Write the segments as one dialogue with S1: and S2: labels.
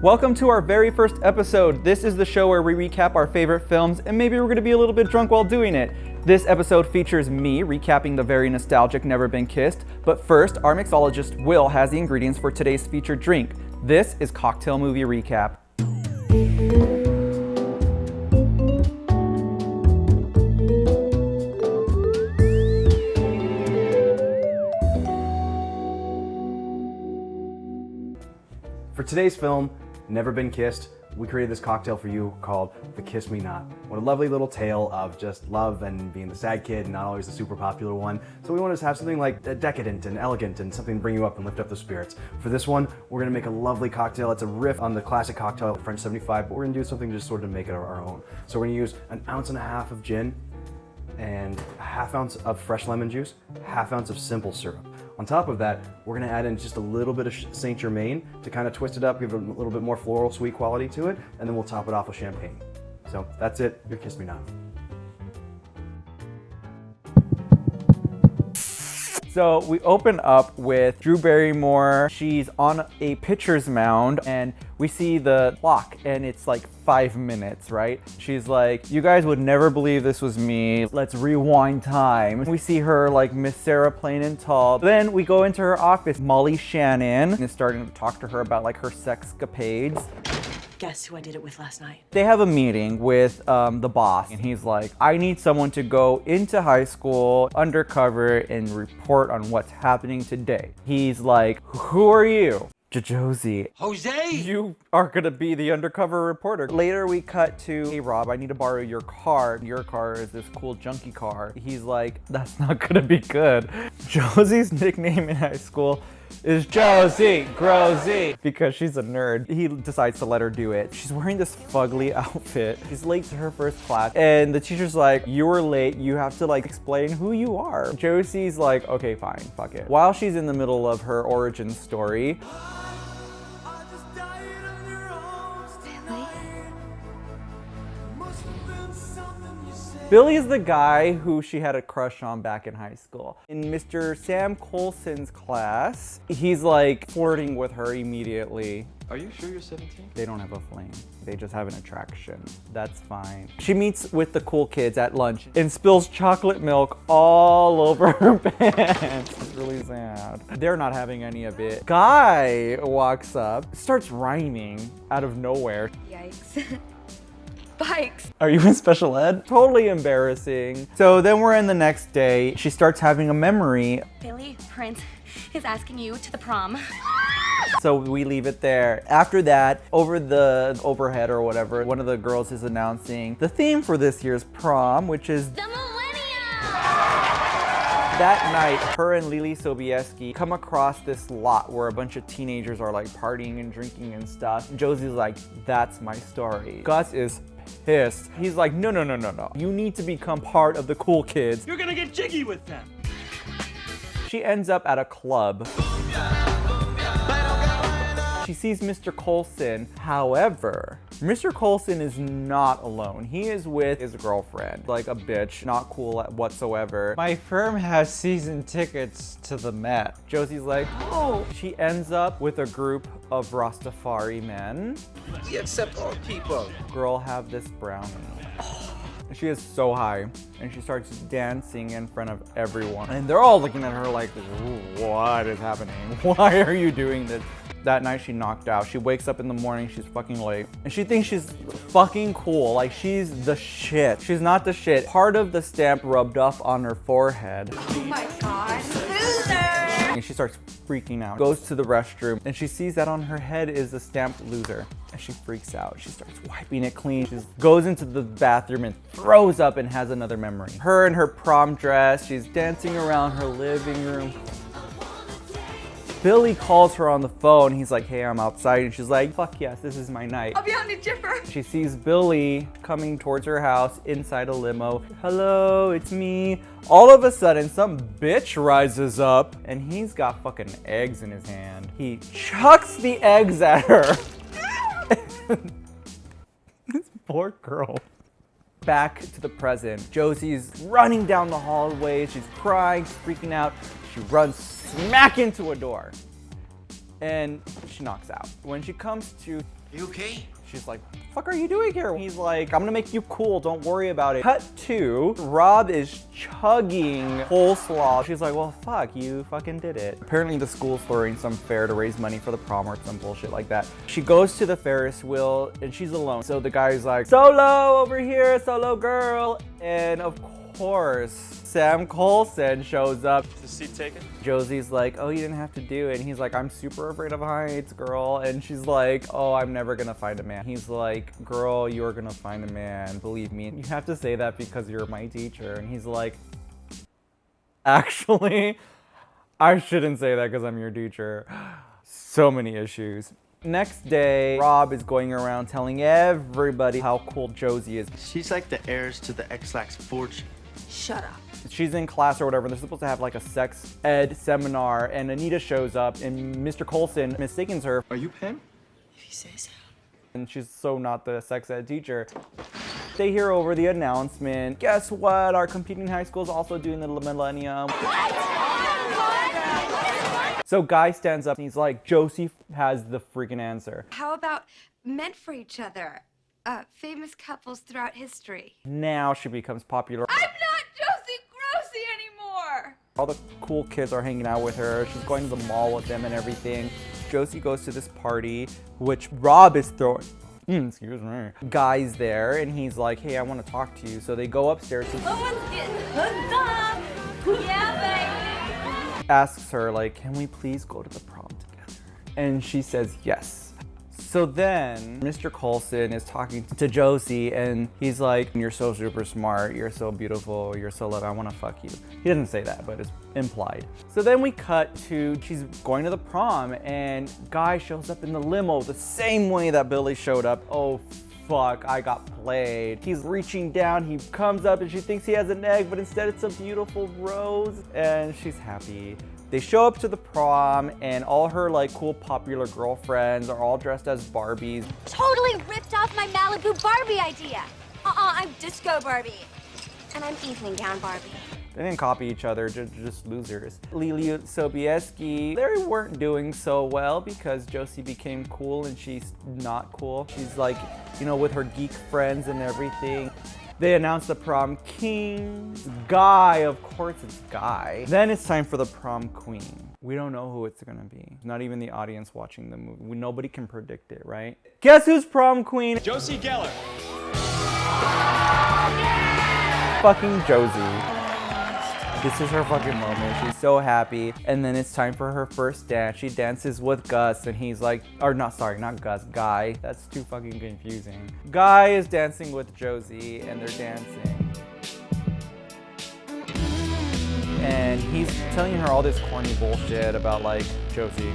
S1: Welcome to our very first episode. This is the show where we recap our favorite films, and maybe we're going to be a little bit drunk while doing it. This episode features me recapping the very nostalgic Never Been Kissed, but first, our mixologist Will has the ingredients for today's featured drink. This is Cocktail Movie Recap.
S2: For today's film, Never Been Kissed, we created this cocktail for you called the Kiss Me Not. What a lovely little tale of just love and being the sad kid and not always the super popular one. So we wanted to have something like decadent and elegant and something to bring you up and lift up the spirits. For this one, we're gonna make a lovely cocktail. It's a riff on the classic cocktail French 75, but we're gonna do something just sort of make it our own. So we're gonna use 1.5 ounces of gin and a 1/2 ounce of fresh lemon juice, 1/2 ounce of simple syrup. On top of that, we're gonna add in just a little bit of Saint Germain to kind of twist it up, give it a little bit more floral sweet quality to it, and then we'll top it off with champagne. So that's it, your Kiss Me Not.
S1: So we open up with Drew Barrymore. She's on a pitcher's mound and we see the clock and it's like 5 minutes, right? She's like, you guys would never believe this was me. Let's rewind time. We see her like Miss Sarah plain and tall. Then we go into her office. Molly Shannon is starting to talk to her about like her sexcapades.
S3: Guess who I did it with last night?
S1: They have a meeting with the boss, and he's like, I need someone to go into high school undercover and report on what's happening today. He's like, who are you? Josie.
S4: Jose!
S1: You are gonna be the undercover reporter. Later we cut to, hey Rob, I need to borrow your car. Your car is this cool junky car. He's like, that's not gonna be good. Josie's nickname in high school is Josie Grosy because she's a nerd. He decides to let her do it. She's wearing this fugly outfit. She's late to her first class and the teacher's like, you were late. You have to like explain who you are. Josie's like, okay, fine, fuck it. While she's in the middle of her origin story, Billy is the guy who she had a crush on back in high school. In Mr. Sam Colson's class, he's like flirting with her immediately.
S4: Are you sure you're 17?
S1: They don't have a flame. They just have an attraction. That's fine. She meets with the cool kids at lunch and spills chocolate milk all over her pants. It's really sad. They're not having any of it. Guy walks up, starts rhyming out of nowhere.
S5: Yikes. Bikes.
S1: Are you in special ed? Totally embarrassing. So then we're in the next day. She starts having a memory.
S5: Billy, Prince is asking you to the prom.
S1: So we leave it there. After that, over the overhead or whatever, one of the girls is announcing the theme for this year's prom, which is
S5: The Millennium!
S1: That night, her and Lily Sobieski come across this lot where a bunch of teenagers are like partying and drinking and stuff. Josie's like, that's my story. Gus is pissed. He's like, no. You need to become part of the cool kids.
S4: You're gonna get jiggy with them!
S1: She ends up at a club. She sees Mr. Colson. However, Mr. Colson is not alone. He is with his girlfriend. Like a bitch, not cool whatsoever. My firm has season tickets to the Met. Josie's like, oh. She ends up with a group of Rastafari men.
S4: We accept all people.
S1: Girl have this brownie. She is so high and she starts dancing in front of everyone. And they're all looking at her like, what is happening? Why are you doing this? That night she knocked out. She wakes up in the morning, she's fucking late. And she thinks she's fucking cool, like she's the shit. She's not the shit. Part of the stamp rubbed off on her forehead.
S5: Oh my god. Loser!
S1: And she starts freaking out. Goes to the restroom and she sees that on her head is the stamped loser. And she freaks out. She starts wiping it clean. She goes into the bathroom and throws up and has another memory. Her in her prom dress, she's dancing around her living room. Billy calls her on the phone. He's like, hey, I'm outside. And she's like, fuck yes, this is my night.
S5: I'll be on the jipper.
S1: She sees Billy coming towards her house inside a limo. Hello, it's me. All of a sudden, some bitch rises up and he's got fucking eggs in his hand. He chucks the eggs at her. This poor girl. Back to the present. Josie's running down the hallway. She's crying, she's freaking out. She runs smack into a door. and she knocks out. When she comes to,
S4: You okay?
S1: she's like, what the fuck are you doing here? He's like, I'm gonna make you cool, don't worry about it. Cut to, Rob is chugging coleslaw. She's like, well, fuck, you fucking did it. Apparently the school's throwing some fair to raise money for the prom or some bullshit like that. She goes to the Ferris wheel and she's alone. So the guy's like, solo over here, solo girl. And of course, Sam Colson shows up.
S4: Is the seat taken?
S1: Josie's like, oh, you didn't have to do it. And he's like, I'm super afraid of heights, girl. And she's like, oh, I'm never gonna find a man. He's like, girl, you're gonna find a man, believe me. You have to say that because you're my teacher. And he's like, actually, I shouldn't say that because I'm your teacher. So many issues. Next day, Rob is going around telling everybody how cool Josie is.
S4: She's like the heirs to the X-Lax fortune.
S5: Shut up.
S1: She's in class or whatever. They're supposed to have like a sex ed seminar, and Anita shows up, and Mr. Colson mistakes her,
S4: Are you Pam?
S3: If you say so.
S1: and she's so not the sex ed teacher. They hear over the announcement. Guess what? Our competing high school is also doing the millennium. So Guy stands up and he's like, Josie has the freaking answer.
S5: How about meant for each other? Famous couples throughout history.
S1: Now she becomes popular.
S5: I'm not Josie Grossi anymore!
S1: All the cool kids are hanging out with her. She's going to the mall with them and everything. Josie goes to this party, which Rob is throwing. Excuse me. Guy's there and he's like, hey, I want to talk to you. So they go upstairs and
S5: Someone's getting hooked up! Yeah, baby!
S1: asks her, like, can we please go to the prom together? And she says yes. So then Mr. Colson is talking to Josie and he's like, you're so super smart, you're so beautiful, you're so lovely, I want to fuck you. He doesn't say that, but it's implied. So then we cut to, she's going to the prom and Guy shows up in the limo the same way that Billy showed up. Oh, fuck, I got played. He's reaching down, he comes up and she thinks he has an egg, but instead it's a beautiful rose and she's happy. They show up to the prom and all her like cool popular girlfriends are all dressed as Barbies.
S5: Totally ripped off my Malibu Barbie idea. I'm Disco Barbie. And I'm Evening Gown Barbie.
S1: They didn't copy each other, just losers. Lily Sobieski, they weren't doing so well because Josie became cool and she's not cool. She's like, you know, with her geek friends and everything. They announced the prom king. It's Guy, of course it's Guy. Then it's time for the prom queen. We don't know who it's gonna be. Not even the audience watching the movie. Nobody can predict it, right? Guess who's prom queen?
S4: Josie Geller.
S1: Fucking Josie. This is her fucking moment. She's so happy. And then it's time for her first dance. She dances with Gus and he's like, or not, sorry, not Gus, Guy. That's too fucking confusing. Guy is dancing with Josie and they're dancing. And he's telling her all this corny bullshit about like, Josie,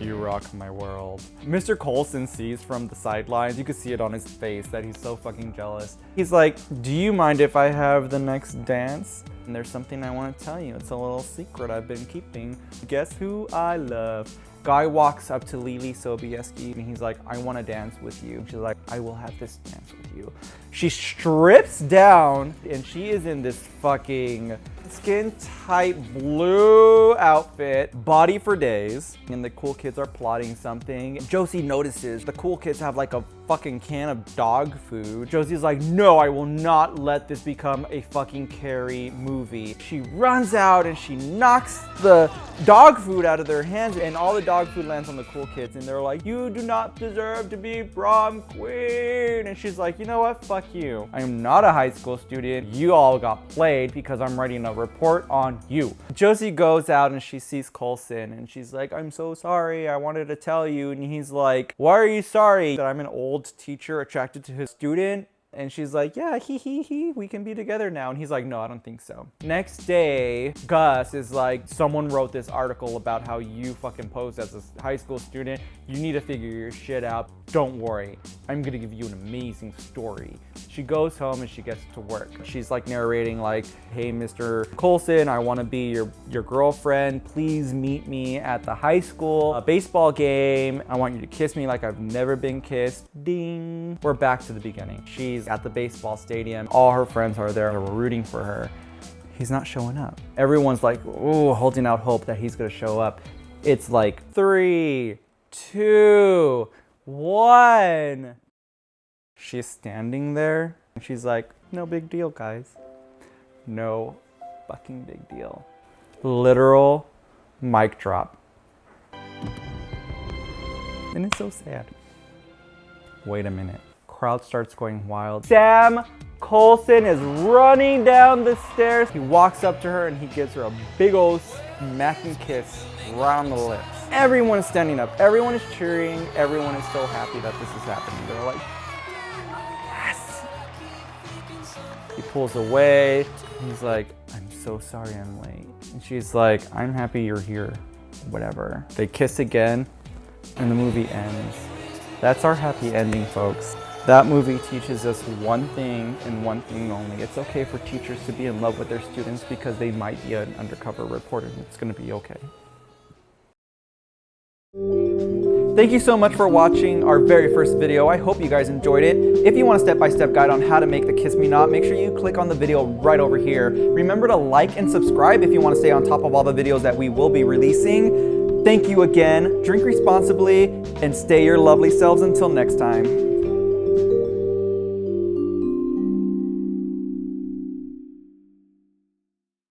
S1: you rock my world. Mr. Colson sees from the sidelines, you can see it on his face that he's so fucking jealous. He's like, do you mind if I have the next dance? And there's something I want to tell you. It's a little secret I've been keeping. Guess who I love? Guy walks up to Lily Sobieski and he's like, I want to dance with you. She's like, I will have this dance with you. She strips down and she is in this fucking skin tight blue outfit, body for days. And the cool kids are plotting something. Josie notices the cool kids have like a fucking can of dog food. Josie's like, no, I will not let this become a fucking Carrie movie. She runs out and she knocks the dog food out of their hands and all the dog food lands on the cool kids and they're like, you do not deserve to be prom queen. And she's like, you know what, fuck you. I am not a high school student. You all got played because I'm writing a report on you. Josie goes out and she sees Colson and she's like, I'm so sorry, I wanted to tell you. And he's like, why are you sorry? That I'm an old teacher attracted to his student? And she's like, yeah, we can be together now. And he's like, no, I don't think so. Next day, Gus is like, someone wrote this article about how you fucking posed as a high school student. You need to figure your shit out. Don't worry, I'm gonna give you an amazing story. She goes home and she gets to work. She's like narrating like, hey, Mr. Colson, I wanna be your girlfriend. Please meet me at the high school baseball game. I want you to kiss me like I've never been kissed. Ding. We're back to the beginning. She's at the baseball stadium. All her friends are there. They're rooting for her. He's not showing up. Everyone's like, ooh, holding out hope that he's gonna show up. It's like 3, 2, 1. She's standing there and she's like, no big deal, guys. No fucking big deal. Literal mic drop. And it's so sad. Wait a minute. Crowd starts going wild. Sam Colson is running down the stairs. He walks up to her and he gives her a big old smacking kiss right on the lips. Everyone is standing up. Everyone is cheering. Everyone is so happy that this is happening. They're like, yes. He pulls away. He's like, I'm so sorry I'm late. And she's like, I'm happy you're here. Whatever. They kiss again and the movie ends. That's our happy ending, folks. That movie teaches us one thing and one thing only. It's okay for teachers to be in love with their students because they might be an undercover reporter and it's gonna be okay. Thank you so much for watching our very first video. I hope you guys enjoyed it. If you want a step-by-step guide on how to make the Kiss Me Not, make sure you click on the video right over here. Remember to like and subscribe if you want to stay on top of all the videos that we will be releasing. Thank you again. Drink responsibly and stay your lovely selves until next time.